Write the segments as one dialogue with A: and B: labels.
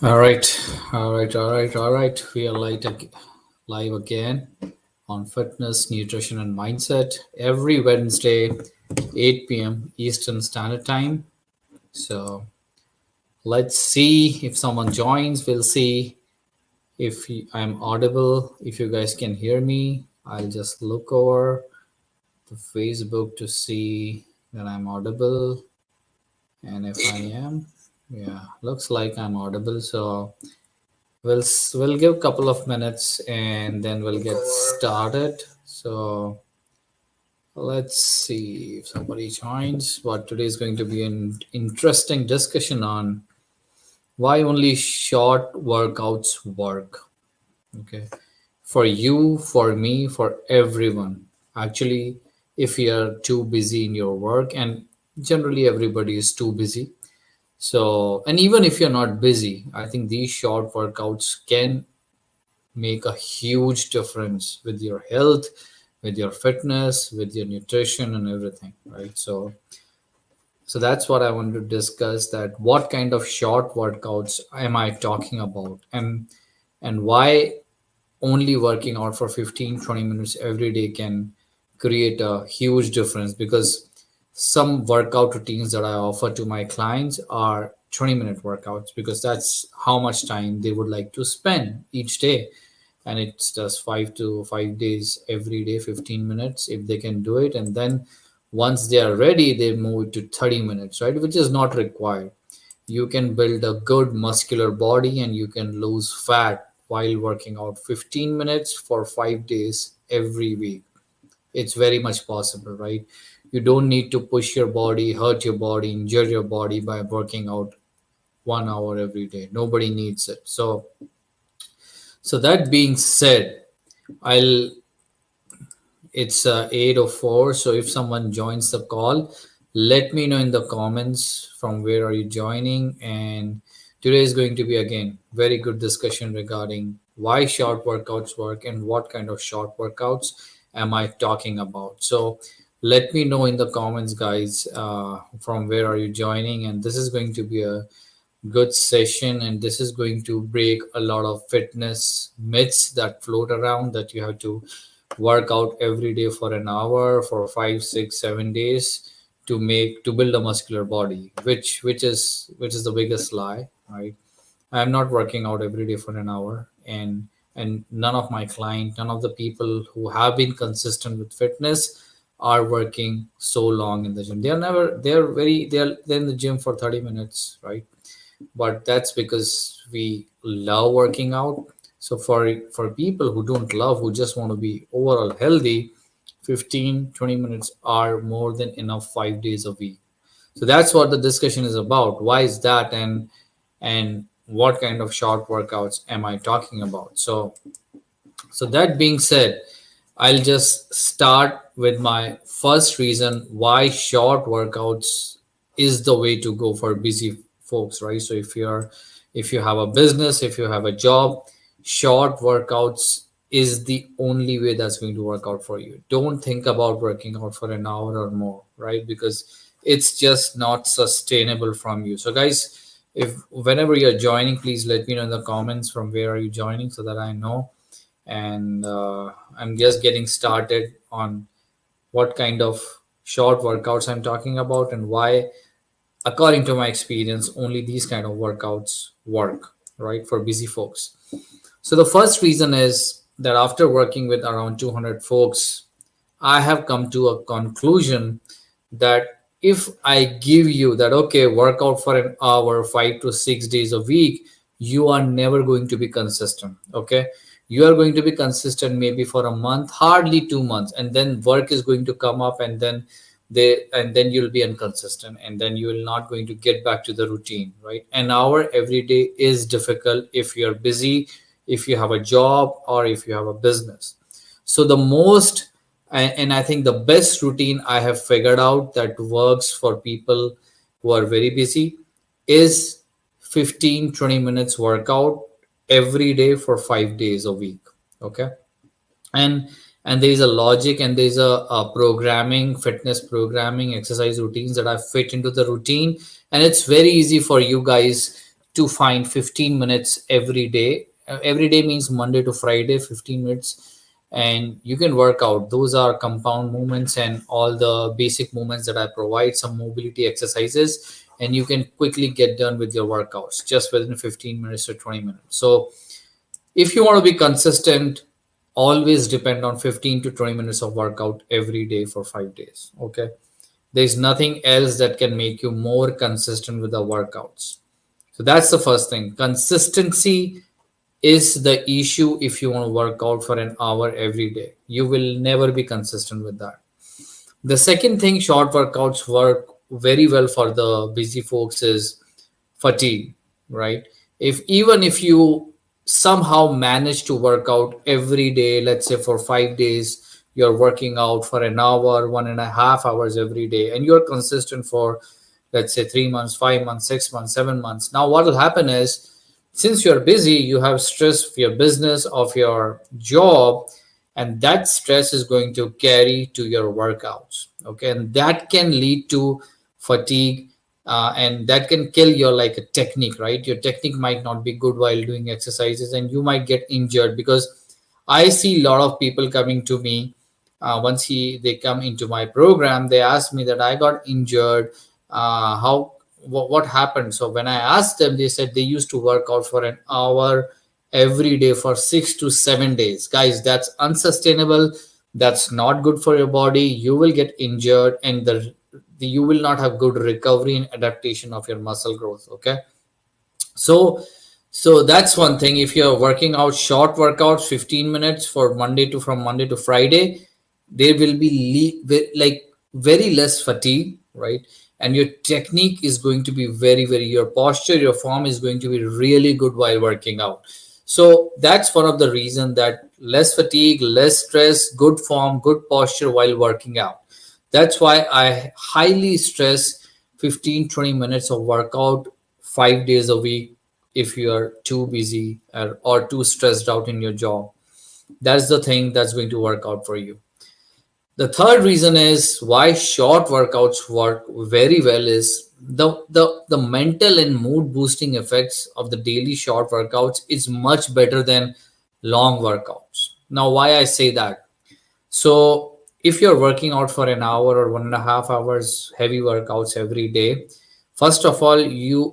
A: All right, all right. We are live again on fitness, nutrition, and mindset every Wednesday, 8 p.m. Eastern Standard Time. So let's see if someone joins. We'll see if I'm audible. If you guys can hear me, I'll just look over the Facebook to see that I'm audible. And if I am, yeah, looks like I'm audible. So we'll give a couple of minutes and then we'll get started. So let's see if somebody joins. But today is going to be an interesting discussion on why only short workouts work. Okay, for you, for me, for everyone. Actually, if you are too busy in your work, and generally everybody is too busy. So, and even if you're not busy, I think these short workouts can make a huge difference with your health, with your fitness, with your nutrition and everything, right? So that's what I want to discuss, that what kind of short workouts am I talking about, and why only working out for 15-20 minutes every day can create a huge difference. Because some workout routines that I offer to my clients are 20-minute workouts, because that's how much time they would like to spend each day. And it's just 5 to 5 days every day, 15 minutes if they can do it. And then once they are ready, they move it to 30 minutes, right? Which is not required. You can build a good muscular body and you can lose fat while working out 15 minutes for 5 days every week. It's very much possible, right? You don't need to push your body, hurt your body, injure your body by working out 1 hour every day. Nobody needs it. So that being said, I'll it's 8:04. So if someone joins the call, let me know in the comments from where are you joining. And today is going to be again very good discussion regarding why short workouts work and what kind of short workouts am I talking about. So let me know in the comments, guys, from where are you joining. And this is going to be a good session, and this is going to break a lot of fitness myths that float around, that you have to work out every day for an hour for 5, 6, 7 days to build a muscular body, which is the biggest lie, right? I'm not working out every day for an hour, and none of my client, none of the people who have been consistent with fitness are working so long in the gym. They're in the gym for 30 minutes, right? But that's because we love working out. So for people who don't love, who just want to be overall healthy, 15-20 minutes are more than enough 5 days a week. So that's what the discussion is about. Why is that, and what kind of short workouts am I talking about? So that being said, I'll just start with my first reason why short workouts is the way to go for busy folks, right? So if you have a business, if you have a job, short workouts is the only way that's going to work out for you. Don't think about working out for an hour or more, right? Because it's just not sustainable from you. So guys, if whenever you're joining, please let me know in the comments from where are you joining, so that I know. And I'm just getting started on what kind of short workouts I'm talking about, and why, according to my experience, only these kind of workouts work, right, for busy folks. So the first reason is that after working with around 200 folks, I have come to a conclusion that if I give you that, okay, work out for an hour, 5 to 6 days a week, you are never going to be consistent. Okay. You are going to be consistent maybe for a month, hardly 2 months, and then work is going to come up, and then you'll be inconsistent, and then you will not going to get back to the routine, right? An hour every day is difficult if you're busy, if you have a job, or if you have a business. So the most, and I think the best routine I have figured out that works for people who are very busy is 15-20 minutes workout every day for 5 days a week. Okay. And there is a logic, and there's a programming, fitness programming, exercise routines that I fit into the routine. And it's very easy for you guys to find 15 minutes every day. Every day means Monday to Friday, 15 minutes, and you can work out. Those are compound movements and all the basic movements that I provide, some mobility exercises, and you can quickly get done with your workouts just within 15 minutes to 20 minutes. So if you want to be consistent, always depend on 15 to 20 minutes of workout every day for 5 days. Okay. There's nothing else that can make you more consistent with the workouts. So that's the first thing. Consistency is the issue if you want to work out for an hour every day. You will never be consistent with that. The second thing, short workouts work very well for the busy folks is fatigue, right? If even if you somehow manage to work out every day, let's say for 5 days, you're working out for an hour, 1.5 hours every day, and you're consistent for, let's say, 3 months, 5 months, 6 months, 7 months. Now, what will happen is, since you're busy, you have stress of your business, of your job, and that stress is going to carry to your workouts. Okay, and that can lead to fatigue, and that can kill your like a technique, right? Your technique might not be good while doing exercises, and you might get injured. Because I see a lot of people coming to me, once they come into my program, they ask me that I got injured. How what happened? So when I asked them, they said they used to work out for an hour every day for 6 to 7 days. Guys, that's unsustainable. That's not good for your body. You will get injured, and you will not have good recovery and adaptation of your muscle growth. Okay, so that's one thing. If you're working out short workouts, 15 minutes for from Monday to Friday, there will be like very less fatigue, right? And your technique is going to be very, your posture, your form is going to be really good while working out. So that's one of the reasons, that less fatigue, less stress, good form, good posture while working out. That's why I highly stress 15-20 minutes of workout 5 days a week if you are too busy or too stressed out in your job. That's the thing that's going to work out for you. The third reason is why short workouts work very well is the mental and mood boosting effects of the daily short workouts is much better than long workouts. Now, why I say that? So if you're working out for an hour or 1.5 hours, heavy workouts every day, first of all,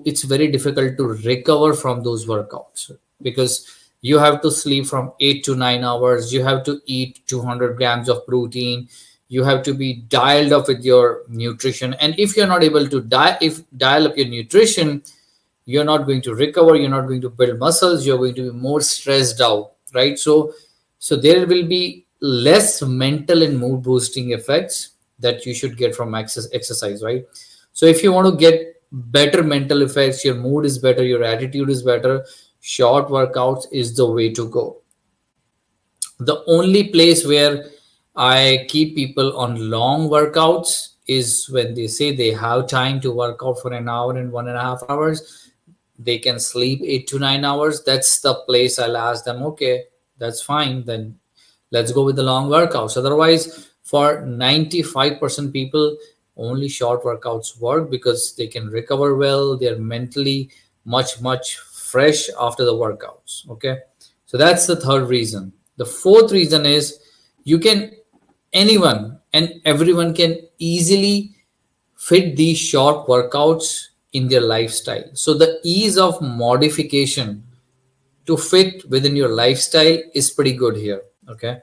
A: it's very difficult to recover from those workouts, because you have to sleep from 8 to 9 hours. You have to eat 200 grams of protein. You have to be dialed up with your nutrition. And if you're not able to dial up your nutrition, you're not going to recover. You're not going to build muscles. You're going to be more stressed out, right? So there will be less mental and mood boosting effects that you should get from exercise, right? So if you want to get better mental effects, your mood is better, your attitude is better, short workouts is the way to go. The only place where I keep people on long workouts is when they say they have time to work out for an hour and 1.5 hours. They can sleep 8 to 9 hours. That's the place I'll ask them, okay, that's fine. Then let's go with the long workouts. Otherwise, for 95% people, only short workouts work because they can recover well. They're mentally much fresh after the workouts. Okay. So that's the third reason. The fourth reason is anyone and everyone can easily fit these short workouts in their lifestyle. So the ease of modification to fit within your lifestyle is pretty good here. Okay.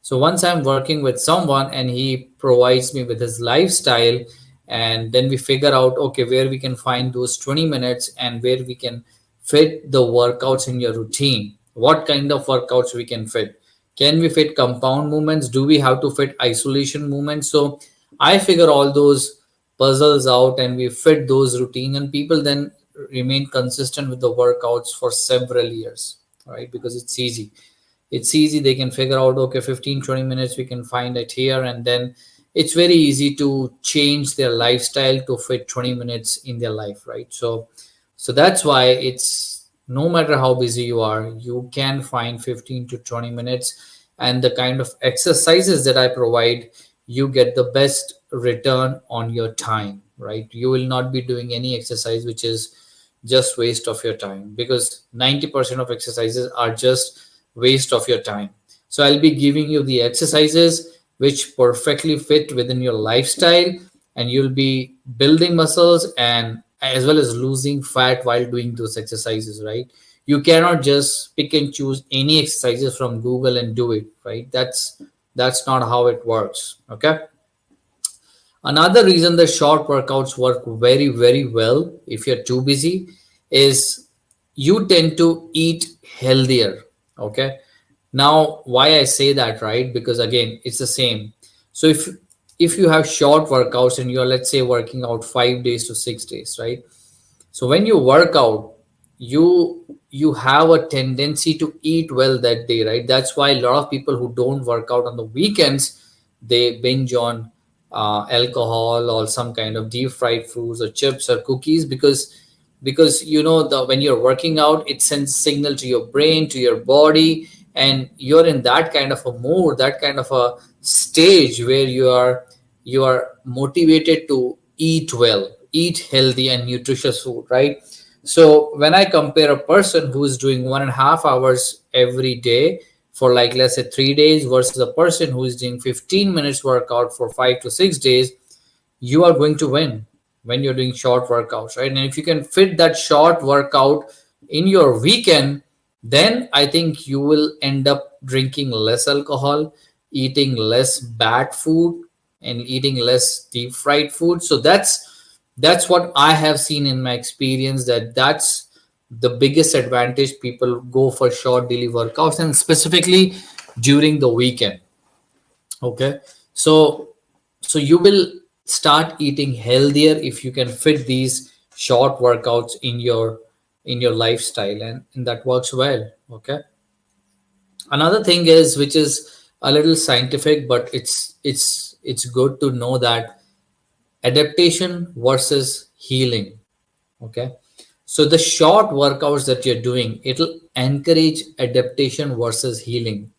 A: So once I'm working with someone and he provides me with his lifestyle, and then we figure out, okay, where we can find those 20 minutes and where we can fit the workouts in your routine. What kind of workouts we can fit? Can we fit compound movements? Do we have to fit isolation movements? So I figure all those puzzles out and we fit those routine, and people then remain consistent with the workouts for several years, right? Because it's easy. They can figure out, okay, 15-20 minutes we can find it here, and then it's very easy to change their lifestyle to fit 20 minutes in their life, right? So that's why it's, no matter how busy you are, you can find 15 to 20 minutes, and the kind of exercises that I provide, you get the best return on your time, right? You will not be doing any exercise which is just waste of your time, because 90% of exercises are just waste of your time. So I'll be giving you the exercises which perfectly fit within your lifestyle, and you'll be building muscles and as well as losing fat while doing those exercises, right? You cannot just pick and choose any exercises from Google and do it, right? That's not how it works. Okay. Another reason the short workouts work very, very well if you're too busy is you tend to eat healthier. Okay. Now, why I say that, right? Because again, it's the same. So if you have short workouts and you're, let's say, working out 5 days to 6 days, right? So when you work out, you have a tendency to eat well that day, right? That's why a lot of people who don't work out on the weekends, they binge on alcohol or some kind of deep fried foods or chips or cookies, because you know the when you're working out, it sends signal to your brain, to your body, and you're in that kind of a mood, that kind of a stage where you are motivated to eat well, eat healthy and nutritious food, right? So when I compare a person who is doing 1.5 hours every day for, like, let's say 3 days versus a person who is doing 15 minutes workout for 5 to 6 days, you are going to win when you're doing short workouts, right? And if you can fit that short workout in your weekend, then I think you will end up drinking less alcohol, eating less bad food, and eating less deep fried food. So that's what I have seen in my experience, that's the biggest advantage. People go for short daily workouts, and specifically during the weekend. Okay. So you will start eating healthier if you can fit these short workouts in your lifestyle, and that works well. Okay. Another thing is, which is a little scientific, but it's good to know, that adaptation versus healing. Okay. So the short workouts that you're doing, it'll encourage adaptation versus healing.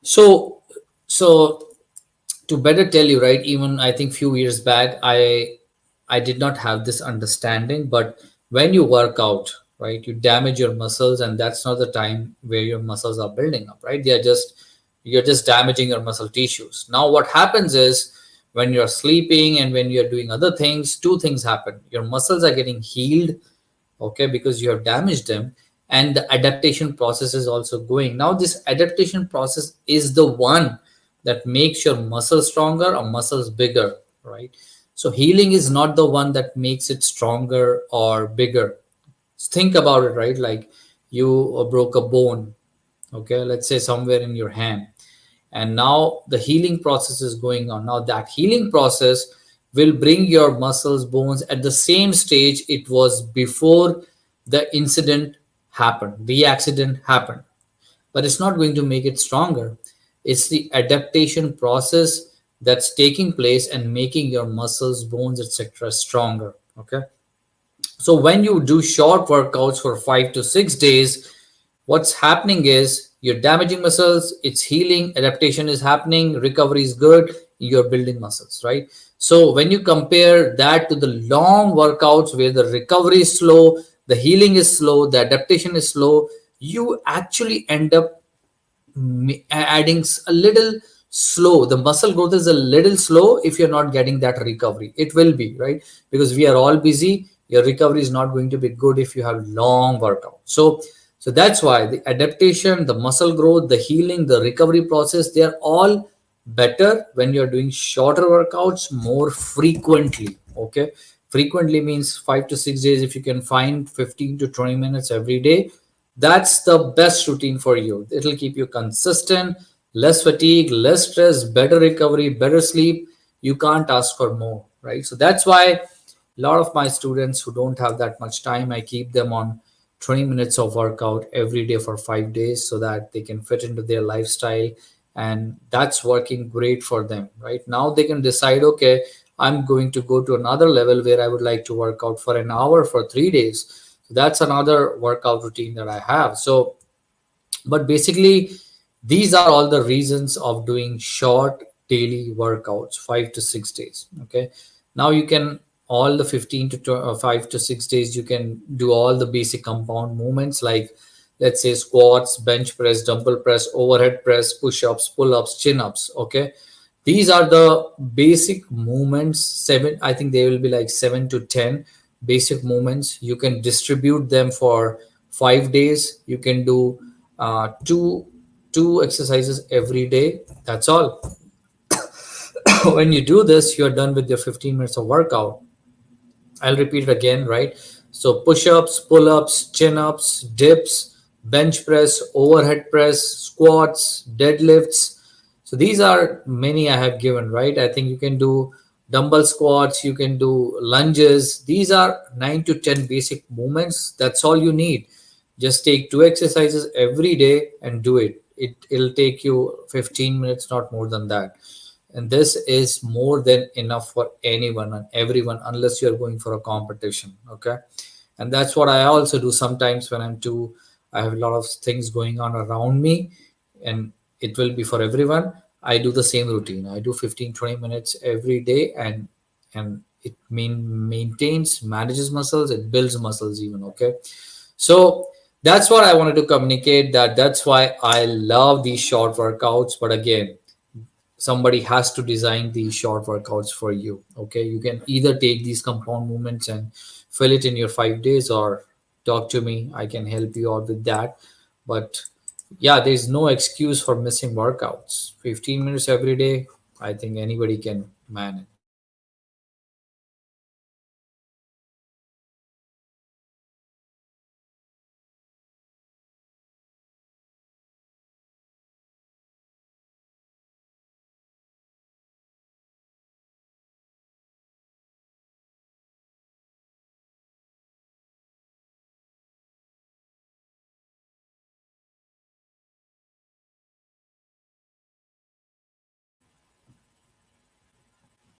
A: So so to better tell you, right, even I think few years back, I did not have this understanding, but when you work out, right, you damage your muscles, and that's not the time where your muscles are building up, right? You're just damaging your muscle tissues. Now what happens is, when you're sleeping and when you're doing other things, two things happen: your muscles are getting healed, okay, because you have damaged them, and the adaptation process is also going. Now this adaptation process is the one that makes your muscles stronger or muscles bigger, right? So healing is not the one that makes it stronger or bigger. Think about it, right? Like, you broke a bone, okay, let's say somewhere in your hand, and now the healing process is going on. Now that healing process will bring your muscles, bones at the same stage it was before the incident happened, the accident happened, but it's not going to make it stronger. It's the adaptation process that's taking place and making your muscles, bones, etc. stronger. Okay. So when you do short workouts for 5 to 6 days, what's happening is you're damaging muscles, it's healing, adaptation is happening, recovery is good, you're building muscles, right? So when you compare that to the long workouts where the recovery is slow, the healing is slow, the adaptation is slow, you actually end up adding a little slow. The muscle growth is a little slow if you're not getting that recovery. It will be, right? Because we are all busy. Your recovery is not going to be good if you have long workout. So that's why the adaptation, the muscle growth, the healing, the recovery process, they are all better when you're doing shorter workouts more frequently. Okay. Frequently means 5 to 6 days. If you can find 15 to 20 minutes every day, that's the best routine for you. It'll keep you consistent, less fatigue, less stress, better recovery, better sleep. You can't ask for more, right? So that's why a lot of my students who don't have that much time, I keep them on 20 minutes of workout every day for 5 days so that they can fit into their lifestyle. And that's working great for them. Right now, they can decide, okay, I'm going to go to another level where I would like to work out for an hour for 3 days. So that's another workout routine that I have. So, but basically, these are all the reasons of doing short daily workouts, 5 to 6 days. Okay. Now you can all the 5 to 6 days you can do all the basic compound movements, like let's say squats, bench press, dumbbell press, overhead press, push-ups, pull-ups, chin-ups. Okay, these are the basic movements. Seven, I think they will be like 7 to 10 basic movements. You can distribute them for 5 days. You can do two exercises every day. That's all. When you do this, you're done with your 15 minutes of workout. I'll repeat it again, right? So push-ups, pull-ups, chin-ups, dips, bench press, overhead press, squats, deadlifts. So these are many I have given, right? I think you can do dumbbell squats, you can do lunges. These are 9 to 10 basic movements. That's all you need. Just take two exercises every day and do it. It'll take you 15 minutes, not more than that. And this is more than enough for anyone and everyone, unless you're going for a competition. Okay, and that's what I also do sometimes when I have a lot of things going on around me, and it will be for everyone. I do the same routine. I do 15-20 minutes every day, and it maintains, manages muscles, it builds muscles even. Okay, so that's what I wanted to communicate, that's why I love these short workouts. But again, somebody has to design these short workouts for you. Okay, you can either take these compound movements and fill it in your 5 days, or talk to me, I can help you out with that. But yeah, there's no excuse for missing workouts. 15 minutes every day, I think anybody can manage.